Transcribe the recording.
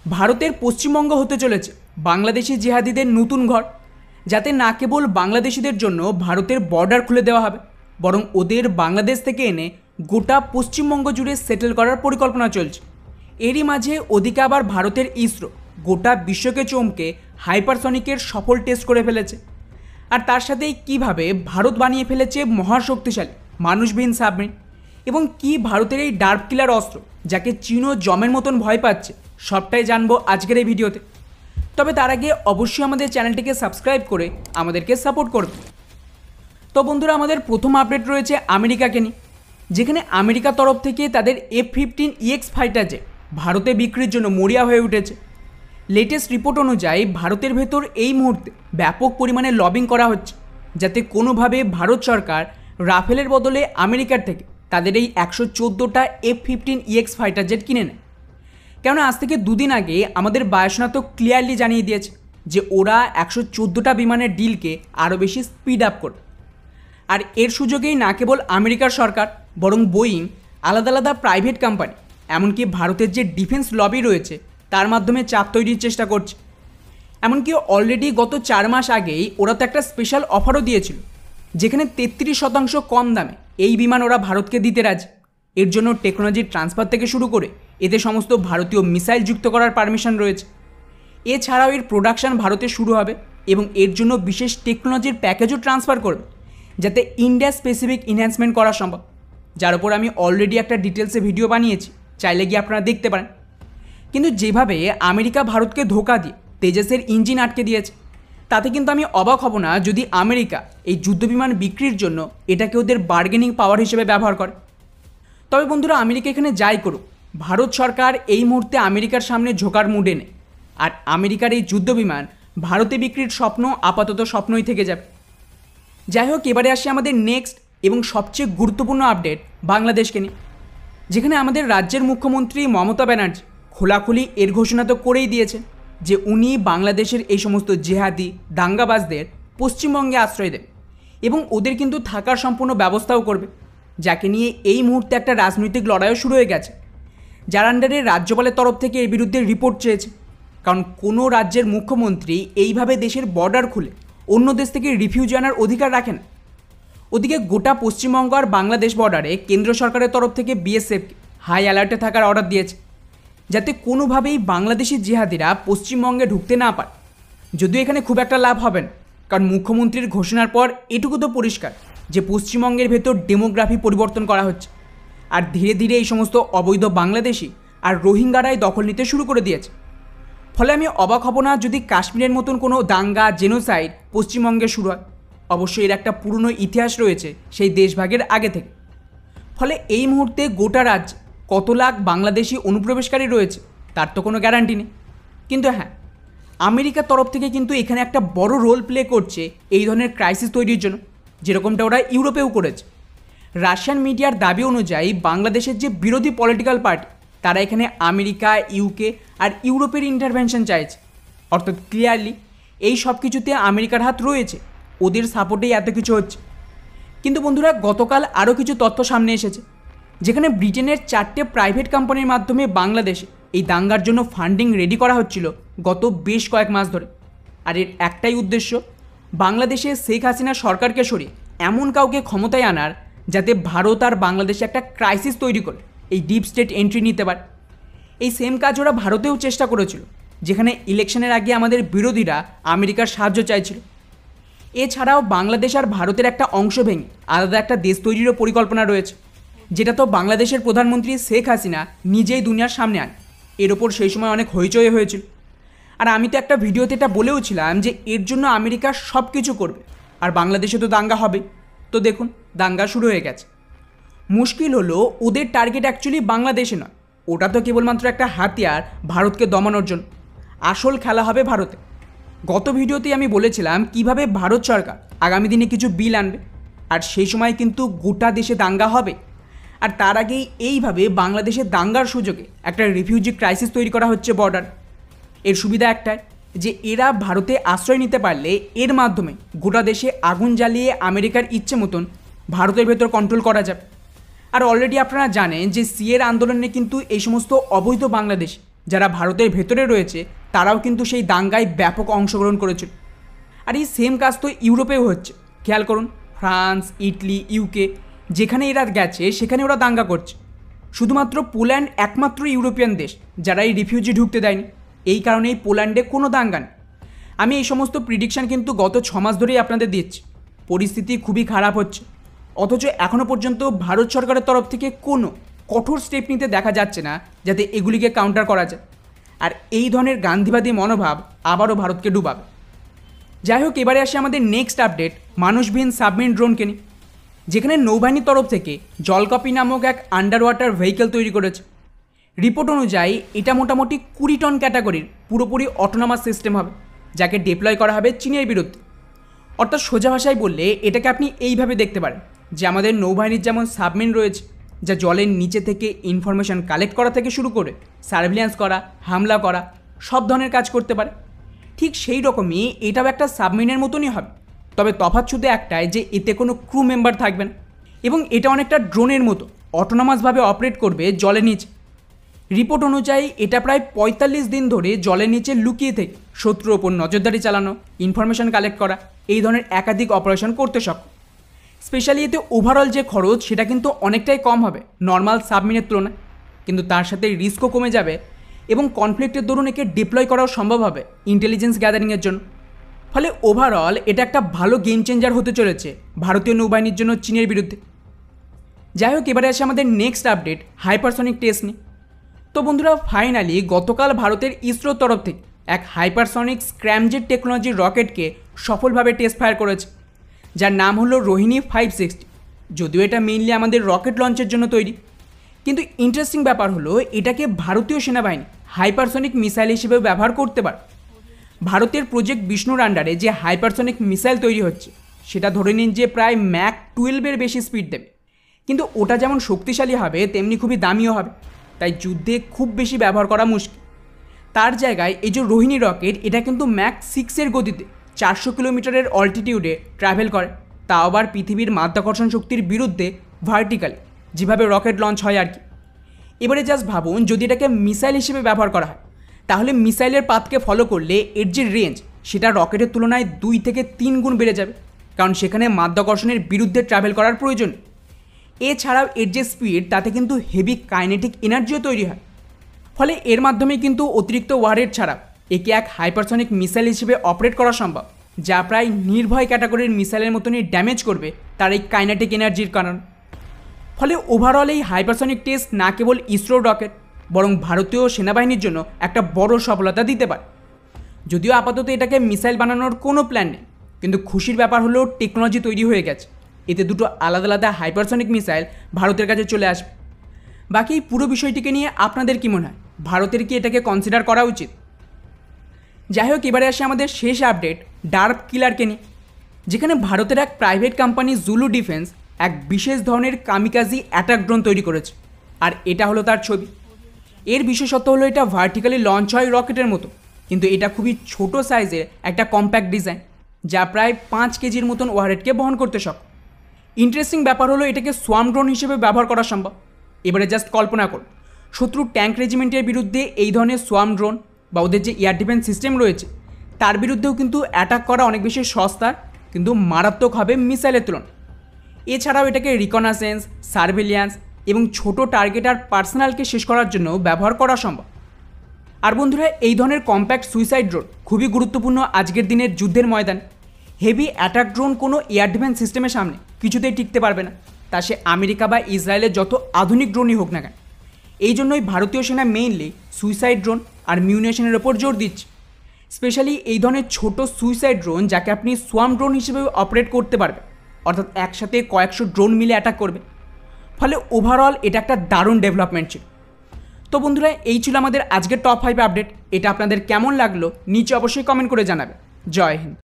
ভারতের পশ্চিমবঙ্গ হতে চলেছে বাংলাদেশি জিহাদিদের নতুন ঘর, যাতে না কেবল বাংলাদেশিদের জন্য ভারতের বর্ডার খুলে দেওয়া হবে, বরং ওদের বাংলাদেশ থেকে এনে গোটা পশ্চিমবঙ্গ জুড়ে সেটেল করার পরিকল্পনা চলছে। এরই মাঝে ওদিকে আবার ভারতের ইসরো গোটা বিশ্বকে চমকে হাইপারসনিকের সফল টেস্ট করে ফেলেছে। আর তার সাথেই কীভাবে ভারত বানিয়ে ফেলেছে মহাশক্তিশালী মানুষবিহীন সাবমেরিন, এবং কি ভারতের এই ডার্ক কিলার অস্ত্র যাকে চীনও জমের মতন ভয় পাচ্ছে, সবটাই জানবো আজকের এই ভিডিওতে। তবে তার আগে অবশ্যই আমাদের চ্যানেলটিকে সাবস্ক্রাইব করে আমাদেরকে সাপোর্ট করবে। তো বন্ধুরা, আমাদের প্রথম আপডেট রয়েছে আমেরিকাকে নিয়ে, যেখানে আমেরিকার তরফ থেকে তাদের F-15EX ফাইটার জেট ভারতে বিক্রির জন্য মরিয়া হয়ে উঠেছে। লেটেস্ট রিপোর্ট অনুযায়ী ভারতের ভেতর এই মুহূর্তে ব্যাপক পরিমাণে লবিং করা হচ্ছে, যাতে কোনোভাবে ভারত সরকার রাফেলের বদলে আমেরিকার থেকে তাদের এই 114টা F-15EX ফাইটার জেট কিনে নেয়। কেননা আজ থেকে দুদিন আগে আমাদের বায়ুসেনা তো ক্লিয়ারলি জানিয়ে দিয়েছে যে ওরা 114টা বিমানের ডিলকে আরও বেশি স্পিড আপ করবে। আর এর সুযোগেই না কেবল আমেরিকার সরকার, বরং বোয়িং, আলাদা আলাদা প্রাইভেট কোম্পানি, এমনকি ভারতের যে ডিফেন্স লবি রয়েছে তার মাধ্যমে চাপ তৈরির চেষ্টা করছে। এমনকি অলরেডি গত 4 মাস আগেই ওরা তো একটা স্পেশাল অফারও দিয়েছিল, যেখানে 33% কম দামে এই বিমান ওরা ভারতকে দিতে রাজি। এর জন্য টেকনোলজির ট্রান্সফার থেকে শুরু করে এতে সমস্ত ভারতীয় মিসাইল যুক্ত করার পারমিশন রয়েছে। এছাড়াও এর প্রোডাকশান ভারতে শুরু হবে এবং এর জন্য বিশেষ টেকনোলজির প্যাকেজও ট্রান্সফার করবে, যাতে ইন্ডিয়া স্পেসিফিক এনহ্যান্সমেন্ট করা সম্ভব, যার উপর আমি অলরেডি একটা ডিটেলসে ভিডিও বানিয়েছি, চাইলে গিয়ে আপনারা দেখতে পারেন। কিন্তু যেভাবে আমেরিকা ভারতকে ধোঁকা দিয়ে তেজসের ইঞ্জিন আটকে দিয়েছে, তাতে কিন্তু আমি অবাক হব না যদি আমেরিকা এই যুদ্ধবিমান বিক্রির জন্য এটাকে ওদের বার্গেনিং পাওয়ার হিসেবে ব্যবহার করে। তবে বন্ধুরা, আমেরিকা এখানে যাই করুক, ভারত সরকার এই মুহূর্তে আমেরিকার সামনে ঝোঁকার মুডে নেই। আর আমেরিকার এই যুদ্ধবিমান ভারতে বিক্রির স্বপ্ন আপাতত স্বপ্নই থেকে যাবে। যাই হোক, এবারে আসি আমাদের নেক্সট এবং সবচেয়ে গুরুত্বপূর্ণ আপডেট বাংলাদেশকে নিয়ে, যেখানে আমাদের রাজ্যের মুখ্যমন্ত্রী মমতা ব্যানার্জি খোলাখুলি এর ঘোষণা তো করেই দিয়েছে যে উনি বাংলাদেশের এই সমস্ত জেহাদি দাঙ্গাবাজদের পশ্চিমবঙ্গে আশ্রয় দেবে এবং ওদের কিন্তু থাকার সম্পূর্ণ ব্যবস্থাও করবে, যাকে নিয়ে এই মুহূর্তে একটা রাজনৈতিক লড়াইও শুরু হয়ে গেছে, যার আন্ডারে রাজ্যপালের তরফ থেকে এর বিরুদ্ধে রিপোর্ট চেয়েছে। কারণ কোনো রাজ্যের মুখ্যমন্ত্রী এইভাবে দেশের বর্ডার খুলে অন্য দেশ থেকে রিফিউজি আনার অধিকার রাখে না। ওদিকে গোটা পশ্চিমবঙ্গ আর বাংলাদেশ বর্ডারে কেন্দ্র সরকারের তরফ থেকে বিএসএফকে হাই অ্যালার্টে থাকার অর্ডার দিয়েছে, যাতে কোনোভাবেই বাংলাদেশি জিহাদিরা পশ্চিমবঙ্গে ঢুকতে না পারে। যদিও এখানে খুব একটা লাভ হবে না, কারণ মুখ্যমন্ত্রীর ঘোষণার পর এটুকু তো পরিষ্কার যে পশ্চিমবঙ্গের ভেতর ডেমোগ্রাফি পরিবর্তন করা হচ্ছে, আর ধীরে ধীরে এই সমস্ত অবৈধ বাংলাদেশি আর রোহিঙ্গারাই দখল নিতে শুরু করে দিয়েছে। ফলে আমি অবাক হব না যদি কাশ্মীরের মতন কোনো দাঙ্গা জেনোসাইড পশ্চিমবঙ্গে শুরু হয়। অবশ্যই এর একটা পুরনো ইতিহাস রয়েছে সেই দেশভাগের আগে থেকে। ফলে এই মুহূর্তে গোটা রাজ্যে কত লাখ বাংলাদেশি অনুপ্রবেশকারী রয়েছে তার তো কোনো গ্যারান্টি নেই। কিন্তু হ্যাঁ, আমেরিকার তরফ থেকে কিন্তু এখানে একটা বড় রোল প্লে করছে এই ধরনের ক্রাইসিস তৈরির জন্য, যেরকমটা ওরা ইউরোপেও করেছে। রাশিয়ান মিডিয়ার দাবি অনুযায়ী বাংলাদেশের যে বিরোধী পলিটিক্যাল পার্টি, তারা এখানে আমেরিকা, ইউকে আর ইউরোপের ইন্টারভেনশন চাইছে। অর্থাৎ ক্লিয়ারলি এই সব কিছুতে আমেরিকার হাত রয়েছে, ওদের সাপোর্টেই এত কিছু হচ্ছে। কিন্তু বন্ধুরা, গতকাল আরও কিছু তথ্য সামনে এসেছে, যেখানে ব্রিটেনের 4টে প্রাইভেট কোম্পানির মাধ্যমে বাংলাদেশে এই দাঙ্গার জন্য ফান্ডিং রেডি করা হচ্ছিল গত বেশ কয়েক মাস ধরে। আর এর একটাই উদ্দেশ্য, বাংলাদেশে শেখ হাসিনা সরকারকে সরিয়ে এমন কাউকে ক্ষমতায় আনার, যাতে ভারত আর বাংলাদেশে একটা ক্রাইসিস তৈরি করে এই ডিপ স্টেট এন্ট্রি নিতে পারে। এই সেম কাজ ওরা ভারতেও চেষ্টা করেছিল, যেখানে ইলেকশনের আগে আমাদের বিরোধীরা আমেরিকার সাহায্য চাইছিল। এছাড়াও বাংলাদেশ আর ভারতের একটা অংশ ভেঙে আলাদা একটা দেশ তৈরিরও পরিকল্পনা রয়েছে, যেটা তো বাংলাদেশের প্রধানমন্ত্রী শেখ হাসিনা নিজেই দুনিয়ার সামনে আনে। এর ওপর সেই সময় অনেক হইচই হয়েছিল। আর আমি তো একটা ভিডিওতে এটা বলেও ছিলাম যে এর জন্য আমেরিকা সব কিছু করবে, আর বাংলাদেশে তো দাঙ্গা হবে। তো দেখুন, দাঙ্গা শুরু হয়ে গেছে। মুশকিল হলো ওদের টার্গেট অ্যাকচুয়ালি বাংলাদেশে নয়, ওটা তো কেবলমাত্র একটা হাতিয়ার ভারতকে দমানোর জন্য। আসল খেলা হবে ভারতে। গত ভিডিওতেই আমি বলেছিলাম কিভাবে ভারত সরকার আগামী দিনে কিছু বিল আনবে, আর সেই সময় কিন্তু গোটা দেশে দাঙ্গা হবে। আর তার আগেই এইভাবে বাংলাদেশের দাঙ্গার সুযোগে একটা রিফিউজি ক্রাইসিস তৈরি করা হচ্ছে বর্ডার। এর সুবিধা একটাই যে এরা ভারতে আশ্রয় নিতে পারলে এর মাধ্যমে গোটা দেশে আগুন জ্বালিয়ে আমেরিকার ইচ্ছে মতন ভারতের ভেতর কন্ট্রোল করা যাবে। আর অলরেডি আপনারা জানেন যে সিএর আন্দোলনে কিন্তু এই সমস্ত অবৈধ বাংলাদেশ যারা ভারতের ভেতরে রয়েছে তারাও কিন্তু সেই দাঙ্গায় ব্যাপক অংশগ্রহণ করেছিল। আর এই সেম কাজ তো ইউরোপেও হচ্ছে। খেয়াল করুন, ফ্রান্স, ইটালি, ইউকে, যেখানে এরা গেছে সেখানে ওরা দাঙ্গা করছে। শুধুমাত্র পোল্যান্ড একমাত্র ইউরোপিয়ান দেশ যারা এই রিফিউজি ঢুকতে দেয়নি। এই কারণেই পোল্যান্ডে কোনো দাঙ্গা নেই। আমি এই সমস্ত প্রিডিকশান কিন্তু গত 6 মাস ধরেই আপনাদের দিচ্ছি। পরিস্থিতি খুবই খারাপ হচ্ছে, অথচ এখনও পর্যন্ত ভারত সরকারের তরফ থেকে কোনো কঠোর স্টেপ নিতে দেখা যাচ্ছে না যাতে এগুলিকে কাউন্টার করা যায়। আর এই ধরনের গান্ধীবাদী মনোভাব আবারও ভারতকে ডুবাবে। যাই হোক, এবারে আসে আমাদের নেক্সট আপডেট মানুষবিহীন সাবমেরিন ড্রোনকে নিয়ে, যেখানে নৌবাহিনীর তরফ থেকে জলকপি নামক এক আন্ডার ওয়াটার ভেহিকেল তৈরি করেছে। রিপোর্ট অনুযায়ী এটা মোটামুটি 20 টন ক্যাটাগরির পুরোপুরি অটোনমাস সিস্টেম হবে, যাকে ডিপ্লয় করা হবে চীনের বিরুদ্ধে। অর্থাৎ সোজা ভাষায় বললে এটাকে আপনি এইভাবে দেখতে পারেন যে আমাদের নৌবাহিনীর যেমন সাবমেরিন রয়েছে, যা জলের নিচে থেকে ইনফরমেশন কালেক্ট করা থেকে শুরু করে সার্ভিল্যান্স করা, হামলা করা, সব ধরনের কাজ করতে পারে। ঠিক সেই রকমই এটাও একটা সাবমেরিনের মতনই হবে, তবে তফাৎ শুধু একটাই যে এতে কোনো ক্রু মেম্বার থাকবে না এবং এটা অনেকটা ড্রোনের মতো অটোনমাসভাবে অপারেট করবে জলের নিচে। রিপোর্ট অনুযায়ী এটা প্রায় 45 দিন ধরে জলের নিচে লুকিয়ে থেকে শত্রুর ওপর নজরদারি চালানো, ইনফরমেশন কালেক্ট করা, এই ধরনের একাধিক অপারেশন করতে সক্ষম। স্পেশালি এতে ওভারঅল যে খরচ সেটা কিন্তু অনেকটাই কম হবে নর্মাল সাবমেরিনের তুলনায়, কিন্তু তার সাথে রিস্কও কমে যাবে এবং কনফ্লিক্টের দরুন একে ডিপ্লয় করাও সম্ভব হবে ইন্টেলিজেন্স গ্যাদারিংয়ের জন্য। ফলে ওভারঅল এটা একটা ভালো গেম চেঞ্জার হতে চলেছে ভারতীয় নৌবাহিনীর জন্য চীনের বিরুদ্ধে। যাই হোক, এবারে আসে আমাদের নেক্সট আপডেট হাইপারসনিক টেস্ট নিয়ে। তো বন্ধুরা, ফাইনালি গতকাল ভারতের ইসরোর তরফ থেকে এক হাইপারসনিক স্ক্র্যামজেট টেকনোলজির রকেটকে সফলভাবে টেস্ট ফায়ার করেছে, যার নাম হলো রোহিণী 560। যদিও এটা মেইনলি আমাদের রকেট লঞ্চের জন্য তৈরি, কিন্তু ইন্টারেস্টিং ব্যাপার হলো এটাকে ভারতীয় সেনাবাহিনী হাইপারসনিক মিসাইল হিসেবেও ব্যবহার করতে পারে। ভারতের প্রজেক্ট বিষ্ণুর আন্ডারে যে হাইপারসনিক মিসাইল তৈরি হচ্ছে সেটা ধরে নিন যে প্রায় ম্যাক 12-এর বেশি স্পিড দেবে, কিন্তু ওটা যেমন শক্তিশালী হবে তেমনি খুবই দামিও হবে, তাই যুদ্ধে খুব বেশি ব্যবহার করা মুশকিল। তার জায়গায় এই যে রোহিণী রকেট, এটা কিন্তু ম্যাক 6-এর গতিতে 400 কিলোমিটারের অল্টিটিউডে ট্রাভেল করে, তা আবার পৃথিবীর মাধ্যাকর্ষণ শক্তির বিরুদ্ধে ভার্টিক্যাল, যেভাবে রকেট লঞ্চ হয় আর কি। এবারে জাস্ট ভাবুন, যদি এটাকে মিসাইল হিসেবে ব্যবহার করা হয় তাহলে মিসাইলের পাথকে ফলো করলে এর যে রেঞ্জ সেটা রকেটের তুলনায় 2 থেকে 3 গুণ বেড়ে যাবে, কারণ সেখানে মাধ্যাকর্ষণের বিরুদ্ধে ট্রাভেল করার প্রয়োজন। এছাড়াও এর যে স্পিড তাতে কিন্তু হেভি কাইনেটিক এনার্জিও তৈরি হয়। ফলে এর মাধ্যমে কিন্তু অতিরিক্ত ওয়ারহেড ছাড়া একে এক হাইপারসনিক মিসাইল হিসেবে অপারেট করা সম্ভব, যা প্রায় নির্ভয় ক্যাটাগরির মিসাইলের মতনই ড্যামেজ করবে তার এই কাইনেটিক এনার্জির কারণ। ফলে ওভারঅল এই হাইপারসনিক টেস্ট না কেবল ইসরোর রকেট, বরং ভারতীয় সেনাবাহিনীর জন্য একটা বড় সফলতা দিতে পারে। যদিও আপাতত এটাকে মিসাইল বানানোর কোনো প্ল্যান নেই, কিন্তু খুশির ব্যাপার হলো টেকনোলজি তৈরি হয়ে গেছে। এতে দুটো আলাদা আলাদা হাইপারসনিক মিসাইল ভারতের কাছে চলে আসবে। বাকি এই পুরো বিষয়টিকে নিয়ে আপনাদের কী মনে হয়? ভারতের কি এটাকে কনসিডার করা উচিত? যাই হোক, এবারে আসে আমাদের শেষ আপডেট ডার্প কিলারকে নিয়ে, যেখানে ভারতের এক প্রাইভেট কোম্পানি জুলু ডিফেন্স এক বিশেষ ধরনের কামিকাজি অ্যাটাক ড্রোন তৈরি করেছে, আর এটা হলো তার ছবি। এর বিশেষত্ব হলো এটা ভার্টিক্যালি লঞ্চ হয় রকেটের মতো, কিন্তু এটা খুবই ছোট সাইজের একটা কম্প্যাক্ট ডিজাইন, যা প্রায় 5 কেজির মতন ওয়ারহেডকে বহন করতে সক্ষম। ইন্টারেস্টিং ব্যাপার হলো এটাকে সোয়াম ড্রোন হিসেবে ব্যবহার করা সম্ভব। এবারে জাস্ট কল্পনা করুন, শত্রু ট্যাঙ্ক রেজিমেন্টের বিরুদ্ধে এই ধরনের সোয়াম ড্রোন বা ওদের যে এয়ার ডিফেন্স সিস্টেম রয়েছে তার বিরুদ্ধেও কিন্তু অ্যাটাক করা অনেক বেশি সস্তা, কিন্তু মারাত্মক হবে মিসাইলের তুলনায়। এছাড়াও এটাকে রিকনাসেন্স, সার্ভেলিয়ান্স এবং ছোট টার্গেট আর পার্সোনালকে শেষ করার জন্য ব্যবহার করা সম্ভব। আর বন্ধুরা, এই ধরনের কম্প্যাক্ট সুইসাইড ড্রোন খুবই গুরুত্বপূর্ণ আজকের দিনের যুদ্ধের ময়দান। হেভি অ্যাটাক ড্রোন কোনো এয়ার ডিফেন্স সিস্টেমের সামনে কিছুতেই টিকতে পারবে না, তা সে আমেরিকা বা ইসরায়েলের যত আধুনিক ড্রোনই হোক না কেন। এই জন্যই ভারতীয় সেনা মেইনলি সুইসাইড ড্রোন আর মিউনিশনের ওপর জোর দিচ্ছে। স্পেশালি এই ধরনের ছোট সুইসাইড ড্রোন যাকে আপনি সোয়াম ড্রোন হিসেবে অপারেট করতে পারবে, অর্থাৎ একসাথে কয়েকশো ড্রোন মিলে অ্যাটাক করবে। ফলে ওভারঅল এটা একটা দারুণ ডেভেলপমেন্ট ছিল। তো বন্ধুরা, এই ছিল আমাদের আজকের টপ 5 আপডেট। এটা আপনাদের কেমন লাগলো নিচে অবশ্যই কমেন্ট করে জানাবে। জয় হিন্দ।